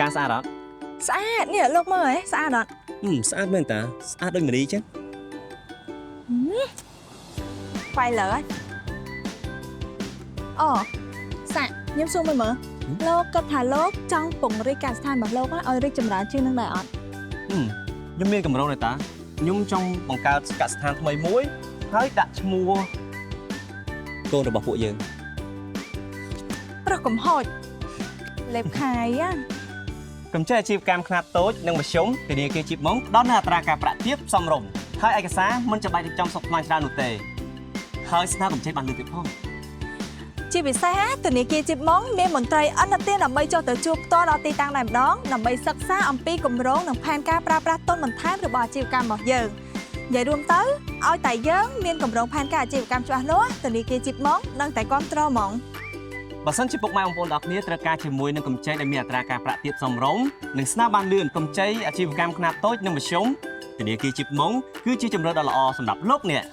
ការស្អាតអត់ ស្អាតនេះលោកមើលហ៎ស្អាតអត់ ស្អាតមែនតាស្អាតដូចមនីចឹង ខ្វាយលើហើយអូសាក់ខ្ញុំសួរមើលលោកគិតថាលោកចង់ពង្រីកការស្ថានរបស់លោកឲ្យរីកចម្រើនជាងនឹងដែរអត់ ខ្ញុំមានកម្រងទេតាខ្ញុំចង់បង្កើតកសិដ្ឋានថ្មីមួយហើយដាក់ឈ្មោះកូនរបស់ពួកយើង ប្រុសកំហុចលេបខាយណា កម្ចីអាជីវកម្មខ្នាតតូចនិងមធ្យមធនាគារជីបម៉ុងផ្ដល់នូវអត្រាការប្រាក់ទាបសមរម្យហើយឯកសារមិនចាំបាច់រៀបចំសុខថ្លៃច្រើននោះទេហើយស្នើកម្ចីបានលើកទៀតផង ជាពិសេសធនាគារជីបម៉ុងមានមន្ត្រីអន្តរជាតិដើម្បីចុះទៅជួបផ្ទាល់ដល់ទីតាំងតែម្ដងដើម្បីសិក្សាអំពីគម្រោងនិងផែនការប្រើប្រាស់ទុនបន្ថែមរបស់អាជីវកម្មរបស់យើងនិយាយរួមទៅឲ្យតែយើងមានគម្រោងផែនការអាជីវកម្មច្បាស់លាស់ធនាគារជីបម៉ុងនឹងតែគ្រប់គ្រងហ្មង បើសិនជាពុកម៉ែបងប្អូនទាំងគ្នាត្រូវការជាមួយនឹងកម្ចីដែលមានអត្រាការប្រាក់ទាបសមរម្យនិងស្នើបានលឿនកម្ចីអាជីវកម្មខ្នាតតូចនិងមធ្យមធនាគារជីបម៉ុងគឺជាជម្រើសដ៏ល្អសម្រាប់លោកអ្នក